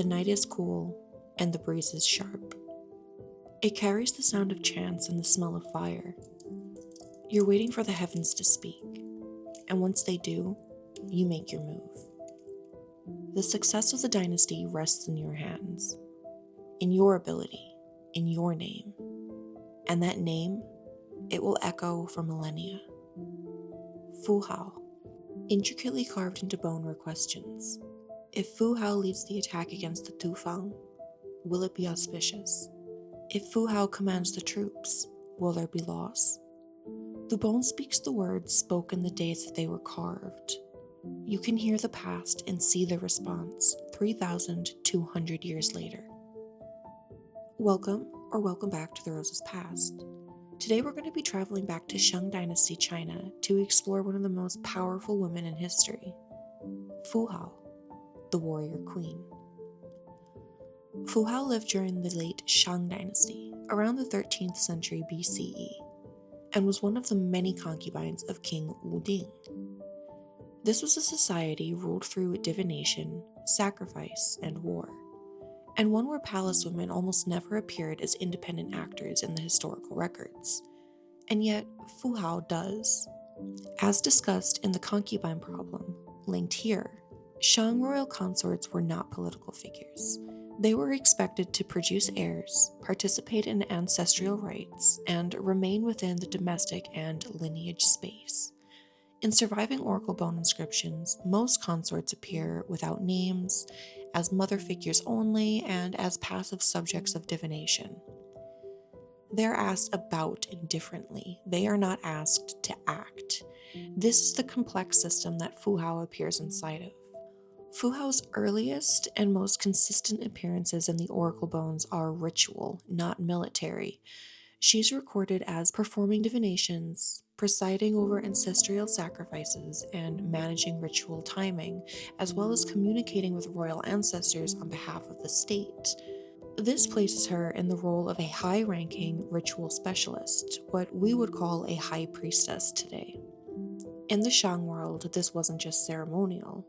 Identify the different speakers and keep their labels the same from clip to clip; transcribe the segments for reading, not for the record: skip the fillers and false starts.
Speaker 1: The night is cool, and the breeze is sharp. It carries the sound of chants and the smell of fire. You're waiting for the heavens to speak, and once they do, you make your move. The success of the dynasty rests in your hands, in your ability, in your name. And that name, it will echo for millennia. Fu Hao. Intricately carved into bone were questions. If Fu Hao leads the attack against the Tu Fang, will it be auspicious? If Fu Hao commands the troops, will there be loss? The bone speaks the words spoken the day that they were carved. You can hear the past and see the response 3,200 years later. Welcome back to The Rose's Past. Today we're going to be traveling back to Shang Dynasty, China, to explore one of the most powerful women in history, Fu Hao, the warrior queen. Fu Hao lived during the late Shang Dynasty, around the 13th century BCE, and was one of the many concubines of King Wuding. This was a society ruled through divination, sacrifice, and war, and one where palace women almost never appeared as independent actors in the historical records. And yet, Fu Hao does. As discussed in the concubine problem, linked here, Shang royal consorts were not political figures. They were expected to produce heirs, participate in ancestral rites, and remain within the domestic and lineage space. In surviving oracle bone inscriptions, most consorts appear without names, as mother figures only, and as passive subjects of divination. They're asked about indifferently. They are not asked to act. This is the complex system that Fu Hao appears inside of. Fu Hao's earliest and most consistent appearances in the oracle bones are ritual, not military. She's recorded as performing divinations, presiding over ancestral sacrifices, and managing ritual timing, as well as communicating with royal ancestors on behalf of the state. This places her in the role of a high-ranking ritual specialist, what we would call a high priestess today. In the Shang world, this wasn't just ceremonial.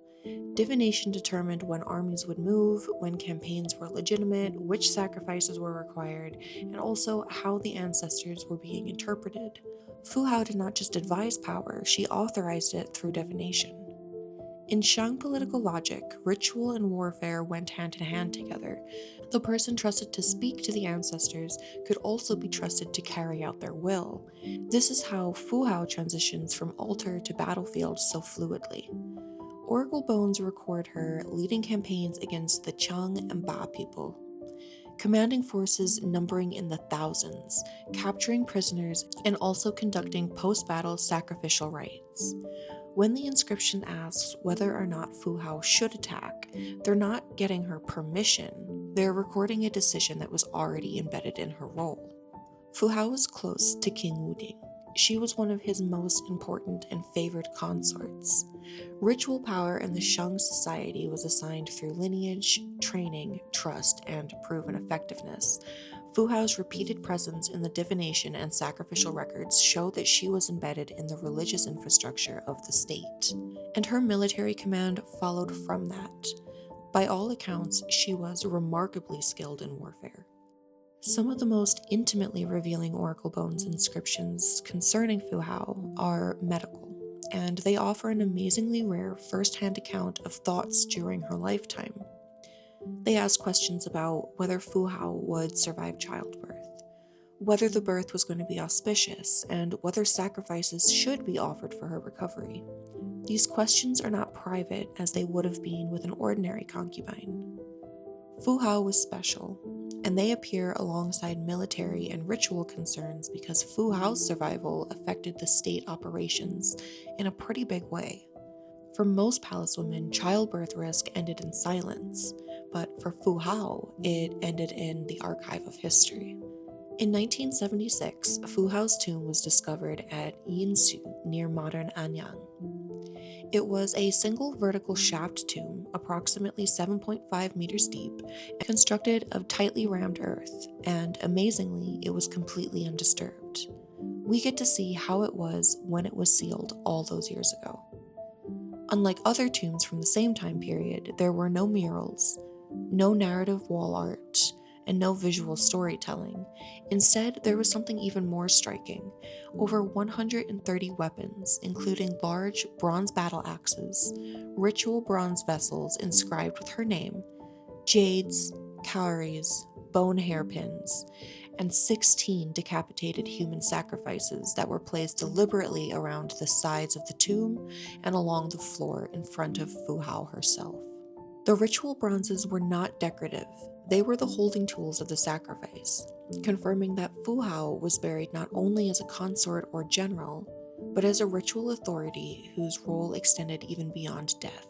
Speaker 1: Divination determined when armies would move, when campaigns were legitimate, which sacrifices were required, and also how the ancestors were being interpreted. Fu Hao did not just advise power, she authorized it through divination. In Shang political logic, ritual and warfare went hand in hand together. The person trusted to speak to the ancestors could also be trusted to carry out their will. This is how Fu Hao transitions from altar to battlefield so fluidly. Oracle bones record her leading campaigns against the Qiang and Ba people, commanding forces numbering in the thousands, capturing prisoners, and also conducting post-battle sacrificial rites. When the inscription asks whether or not Fu Hao should attack, they're not getting her permission, they're recording a decision that was already embedded in her role. Fu Hao was close to King Wuding. She was one of his most important and favored consorts. Ritual power in the Shang society was assigned through lineage, training, trust, and proven effectiveness. Fu Hao's repeated presence in the divination and sacrificial records show that she was embedded in the religious infrastructure of the state, and her military command followed from that. By all accounts, she was remarkably skilled in warfare. Some of the most intimately revealing oracle bones inscriptions concerning Fu Hao are medical, and they offer an amazingly rare first-hand account of thoughts during her lifetime. They ask questions about whether Fu Hao would survive childbirth, whether the birth was going to be auspicious, and whether sacrifices should be offered for her recovery. These questions are not private as they would have been with an ordinary concubine. Fu Hao was special, and they appear alongside military and ritual concerns because Fu Hao's survival affected the state operations in a pretty big way. For most palace women, childbirth risk ended in silence, but for Fu Hao, it ended in the archive of history. In 1976, Fu Hao's tomb was discovered at Yinxu near modern Anyang. It was a single vertical shaft tomb, approximately 7.5 meters deep, constructed of tightly rammed earth, and amazingly, it was completely undisturbed. We get to see how it was when it was sealed all those years ago. Unlike other tombs from the same time period, there were no murals, No narrative wall art, and no visual storytelling. Instead, there was something even more striking. Over 130 weapons, including large bronze battle axes, ritual bronze vessels inscribed with her name, jades, cowries, bone hairpins, and 16 decapitated human sacrifices that were placed deliberately around the sides of the tomb and along the floor in front of Fu Hao herself. The ritual bronzes were not decorative, they were the holding tools of the sacrifice, confirming that Fu Hao was buried not only as a consort or general, but as a ritual authority whose role extended even beyond death.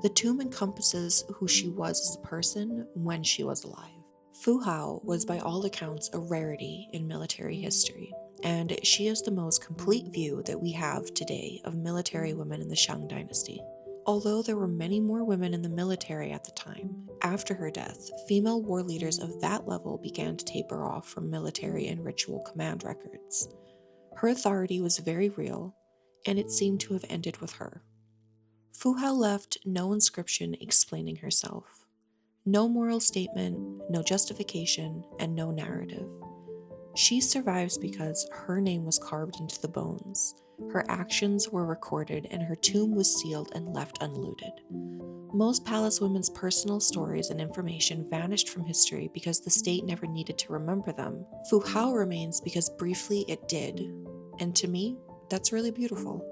Speaker 1: The tomb encompasses who she was as a person when she was alive. Fu Hao was by all accounts a rarity in military history, and she is the most complete view that we have today of military women in the Shang Dynasty. Although there were many more women in the military at the time, after her death, female war leaders of that level began to taper off from military and ritual command records. Her authority was very real, and it seemed to have ended with her. Fu Hao left no inscription explaining herself. No moral statement, no justification, and no narrative. She survives because her name was carved into the bones, her actions were recorded, and her tomb was sealed and left unlooted. Most palace women's personal stories and information vanished from history because the state never needed to remember them. Fu Hao remains because briefly it did, and to me, that's really beautiful.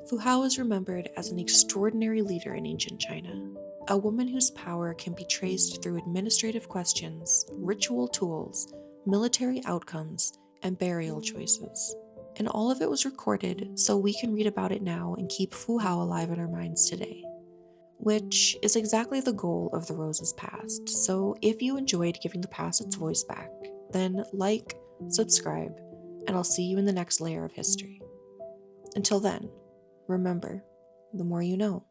Speaker 1: Fu Hao is remembered as an extraordinary leader in ancient China, a woman whose power can be traced through administrative questions, ritual tools, military outcomes, and burial choices. And all of it was recorded so we can read about it now and keep Fu Hao alive in our minds today. Which is exactly the goal of The Rose's Past. So if you enjoyed giving the past its voice back, then like, subscribe, and I'll see you in the next layer of history. Until then, remember, the more you know.